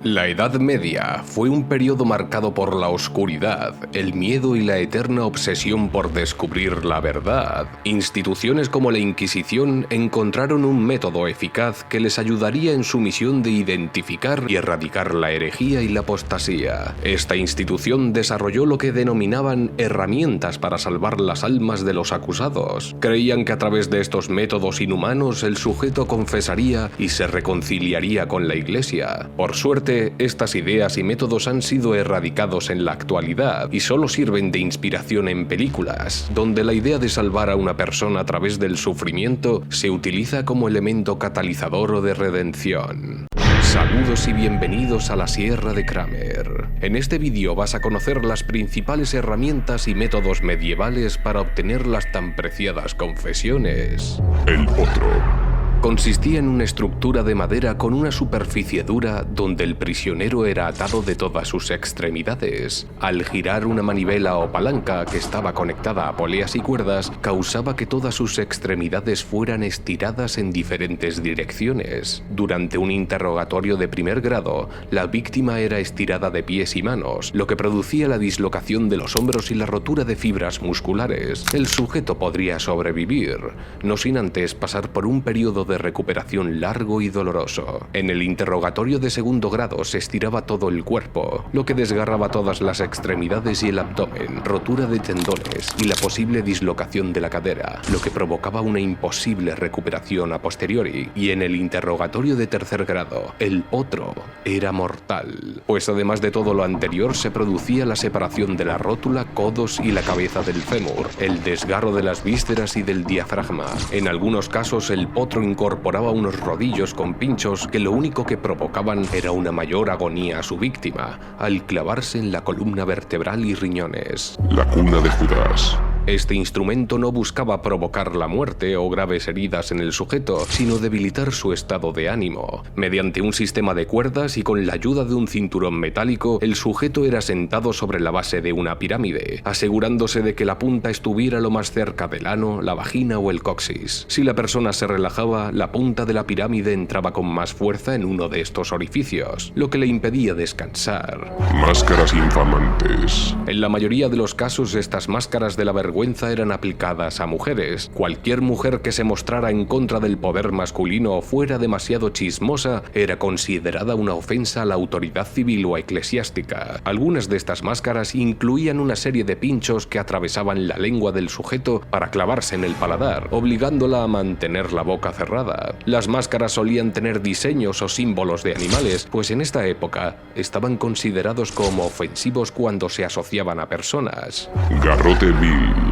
La Edad Media fue un periodo marcado por la oscuridad, el miedo y la eterna obsesión por descubrir la verdad. Instituciones como la Inquisición encontraron un método eficaz que les ayudaría en su misión de identificar y erradicar la herejía y la apostasía. Esta institución desarrolló lo que denominaban herramientas para salvar las almas de los acusados. Creían que a través de estos métodos inhumanos el sujeto confesaría y se reconciliaría con la Iglesia. Por suerte, estas ideas y métodos han sido erradicados en la actualidad y solo sirven de inspiración en películas, donde la idea de salvar a una persona a través del sufrimiento se utiliza como elemento catalizador o de redención. Saludos y bienvenidos a la Sierra de Kramer. En este vídeo vas a conocer las principales herramientas y métodos medievales para obtener las tan preciadas confesiones. El potro. Consistía en una estructura de madera con una superficie dura donde el prisionero era atado de todas sus extremidades. Al girar una manivela o palanca que estaba conectada a poleas y cuerdas, causaba que todas sus extremidades fueran estiradas en diferentes direcciones. Durante un interrogatorio de primer grado, la víctima era estirada de pies y manos, lo que producía la dislocación de los hombros y la rotura de fibras musculares. El sujeto podría sobrevivir, no sin antes pasar por un periodo de recuperación largo y doloroso. En el interrogatorio de segundo grado se estiraba todo el cuerpo, lo que desgarraba todas las extremidades y el abdomen, rotura de tendones y la posible dislocación de la cadera, lo que provocaba una imposible recuperación a posteriori. Y en el interrogatorio de tercer grado, el potro era mortal, pues además de todo lo anterior se producía la separación de la rótula, codos y la cabeza del fémur, el desgarro de las vísceras y del diafragma. En algunos casos el potro incorporaba unos rodillos con pinchos que lo único que provocaban era una mayor agonía a su víctima, al clavarse en la columna vertebral y riñones. La cuna de Judas. Este instrumento no buscaba provocar la muerte o graves heridas en el sujeto, sino debilitar su estado de ánimo. Mediante un sistema de cuerdas y con la ayuda de un cinturón metálico, el sujeto era sentado sobre la base de una pirámide, asegurándose de que la punta estuviera lo más cerca del ano, la vagina o el coxis. Si la persona se relajaba, la punta de la pirámide entraba con más fuerza en uno de estos orificios, lo que le impedía descansar. Máscaras infamantes. En la mayoría de los casos, estas máscaras de la vergüenza eran aplicadas a mujeres. Cualquier mujer que se mostrara en contra del poder masculino o fuera demasiado chismosa era considerada una ofensa a la autoridad civil o eclesiástica. Algunas de estas máscaras incluían una serie de pinchos que atravesaban la lengua del sujeto para clavarse en el paladar, obligándola a mantener la boca cerrada. Las máscaras solían tener diseños o símbolos de animales, pues en esta época estaban considerados como ofensivos cuando se asociaban a personas. Garrote vil.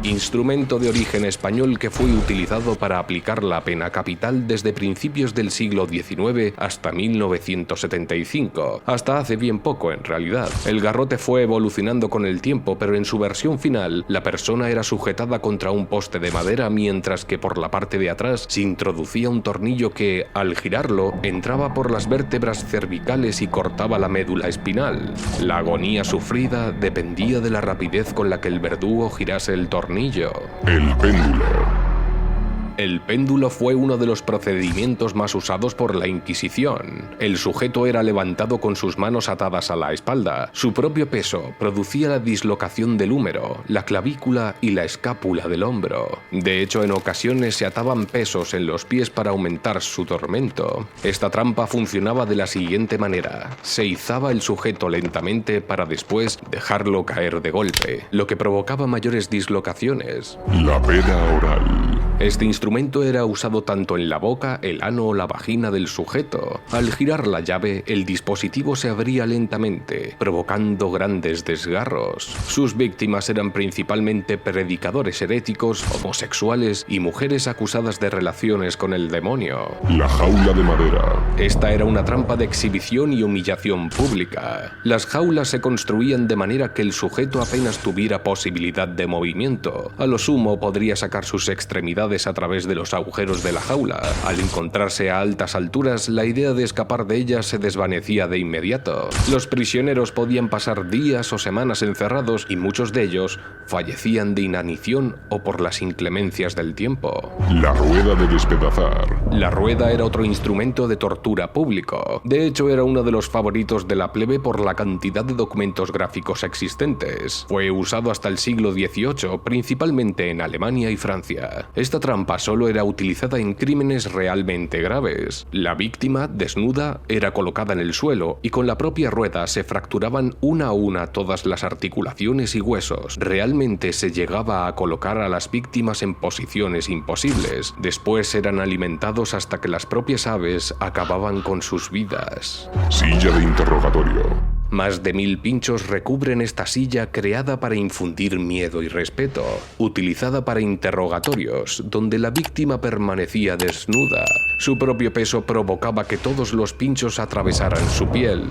Instrumento de origen español que fue utilizado para aplicar la pena capital desde principios del siglo XIX hasta 1975, hasta hace bien poco en realidad. El garrote fue evolucionando con el tiempo, pero en su versión final, la persona era sujetada contra un poste de madera mientras que por la parte de atrás se introducía un tornillo que, al girarlo, entraba por las vértebras cervicales y cortaba la médula espinal. La agonía sufrida dependía de la rapidez con la que el verdugo girase el tornillo. El péndulo. El péndulo fue uno de los procedimientos más usados por la Inquisición. El sujeto era levantado con sus manos atadas a la espalda. Su propio peso producía la dislocación del húmero, la clavícula y la escápula del hombro. De hecho, en ocasiones se ataban pesos en los pies para aumentar su tormento. Esta trampa funcionaba de la siguiente manera. Se izaba el sujeto lentamente para después dejarlo caer de golpe, lo que provocaba mayores dislocaciones. La pena oral. Este instrumento era usado tanto en la boca, el ano o la vagina del sujeto. Al girar la llave, el dispositivo se abría lentamente, provocando grandes desgarros. Sus víctimas eran principalmente predicadores heréticos, homosexuales y mujeres acusadas de relaciones con el demonio. La jaula de madera. Esta era una trampa de exhibición y humillación pública. Las jaulas se construían de manera que el sujeto apenas tuviera posibilidad de movimiento. A lo sumo podría sacar sus extremidades extremidades a través de los agujeros de la jaula. Al encontrarse a altas alturas, la idea de escapar de ellas se desvanecía de inmediato. Los prisioneros podían pasar días o semanas encerrados y muchos de ellos fallecían de inanición o por las inclemencias del tiempo. La rueda de despedazar. La rueda era otro instrumento de tortura público. De hecho, era uno de los favoritos de la plebe por la cantidad de documentos gráficos existentes. Fue usado hasta el siglo XVIII, principalmente en Alemania y Francia. Esta trampa solo era utilizada en crímenes realmente graves. La víctima, desnuda, era colocada en el suelo y con la propia rueda se fracturaban una a una todas las articulaciones y huesos. Realmente se llegaba a colocar a las víctimas en posiciones imposibles. Después eran alimentados hasta que las propias aves acababan con sus vidas. Silla de interrogatorio. Más de 1000 pinchos recubren esta silla creada para infundir miedo y respeto, utilizada para interrogatorios, donde la víctima permanecía desnuda. Su propio peso provocaba que todos los pinchos atravesaran su piel,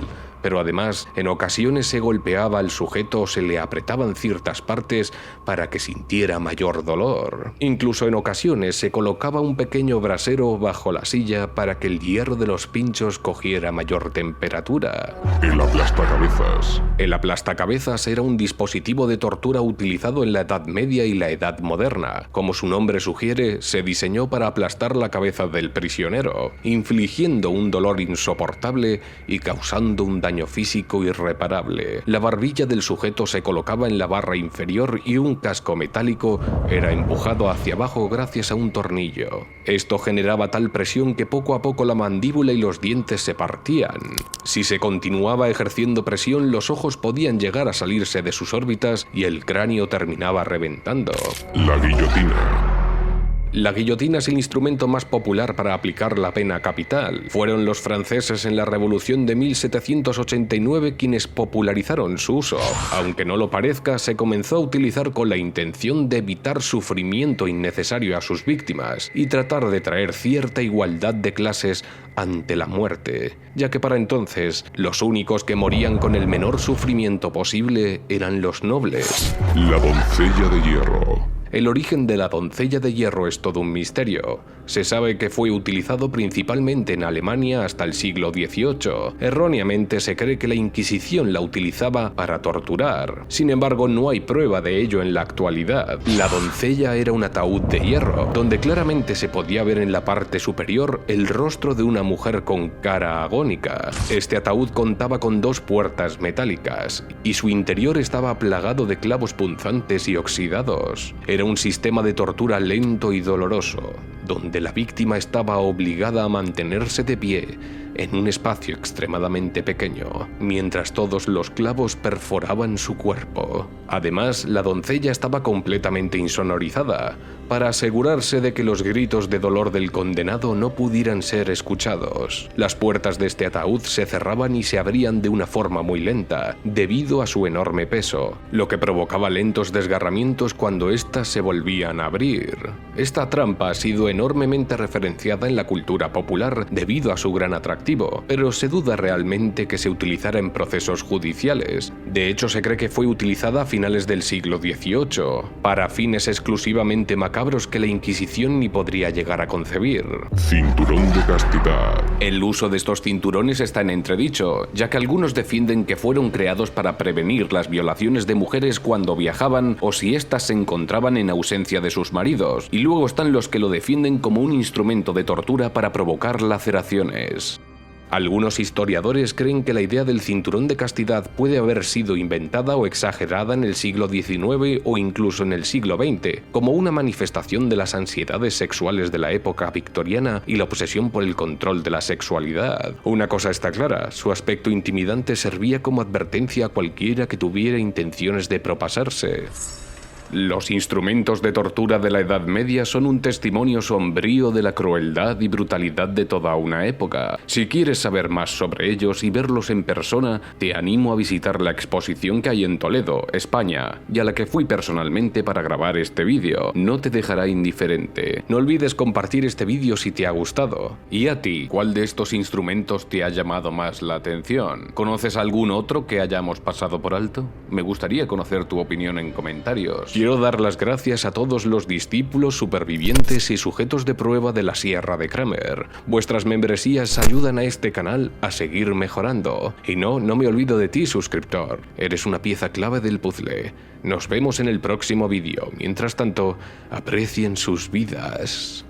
pero además en ocasiones se golpeaba al sujeto o se le apretaban ciertas partes para que sintiera mayor dolor. Incluso en ocasiones se colocaba un pequeño brasero bajo la silla para que el hierro de los pinchos cogiera mayor temperatura. El aplastacabezas. El aplastacabezas era un dispositivo de tortura utilizado en la Edad Media y la Edad Moderna. Como su nombre sugiere, se diseñó para aplastar la cabeza del prisionero, infligiendo un dolor insoportable y causando un daño físico irreparable. La barbilla del sujeto se colocaba en la barra inferior y un casco metálico era empujado hacia abajo gracias a un tornillo. Esto generaba tal presión que poco a poco la mandíbula y los dientes se partían. Si se continuaba ejerciendo presión, los ojos podían llegar a salirse de sus órbitas y el cráneo terminaba reventando. La guillotina. La guillotina es el instrumento más popular para aplicar la pena capital. Fueron los franceses en la Revolución de 1789 quienes popularizaron su uso. Aunque no lo parezca, se comenzó a utilizar con la intención de evitar sufrimiento innecesario a sus víctimas y tratar de traer cierta igualdad de clases ante la muerte, ya que para entonces los únicos que morían con el menor sufrimiento posible eran los nobles. La doncella de hierro. El origen de la doncella de hierro es todo un misterio. Se sabe que fue utilizado principalmente en Alemania hasta el siglo XVIII. Erróneamente se cree que la Inquisición la utilizaba para torturar. Sin embargo, no hay prueba de ello en la actualidad. La doncella era un ataúd de hierro, donde claramente se podía ver en la parte superior el rostro de una mujer con cara agónica. Este ataúd contaba con 2 puertas metálicas y su interior estaba plagado de clavos punzantes y oxidados. Era un sistema de tortura lento y doloroso, donde la víctima estaba obligada a mantenerse de pie en un espacio extremadamente pequeño, mientras todos los clavos perforaban su cuerpo. Además, la doncella estaba completamente insonorizada, para asegurarse de que los gritos de dolor del condenado no pudieran ser escuchados. Las puertas de este ataúd se cerraban y se abrían de una forma muy lenta, debido a su enorme peso, lo que provocaba lentos desgarramientos cuando éstas se volvían a abrir. Esta trampa ha sido enormemente referenciada en la cultura popular debido a su gran atractivo, pero se duda realmente que se utilizara en procesos judiciales. De hecho, se cree que fue utilizada a finales del siglo XVIII, para fines exclusivamente macabros que la Inquisición ni podría llegar a concebir. Cinturón de castidad. El uso de estos cinturones está en entredicho, ya que algunos defienden que fueron creados para prevenir las violaciones de mujeres cuando viajaban o si éstas se encontraban en ausencia de sus maridos, y luego están los que lo defienden como un instrumento de tortura para provocar laceraciones. Algunos historiadores creen que la idea del cinturón de castidad puede haber sido inventada o exagerada en el siglo XIX o incluso en el siglo XX, como una manifestación de las ansiedades sexuales de la época victoriana y la obsesión por el control de la sexualidad. Una cosa está clara, su aspecto intimidante servía como advertencia a cualquiera que tuviera intenciones de propasarse. Los instrumentos de tortura de la Edad Media son un testimonio sombrío de la crueldad y brutalidad de toda una época. Si quieres saber más sobre ellos y verlos en persona, te animo a visitar la exposición que hay en Toledo, España, y a la que fui personalmente para grabar este vídeo. No te dejará indiferente. No olvides compartir este vídeo si te ha gustado. ¿Y a ti? ¿Cuál de estos instrumentos te ha llamado más la atención? ¿Conoces algún otro que hayamos pasado por alto? Me gustaría conocer tu opinión en comentarios. Quiero dar las gracias a todos los discípulos, supervivientes y sujetos de prueba de la Sierra de Kramer. Vuestras membresías ayudan a este canal a seguir mejorando. Y no me olvido de ti, suscriptor. Eres una pieza clave del puzzle. Nos vemos en el próximo vídeo. Mientras tanto, aprecien sus vidas.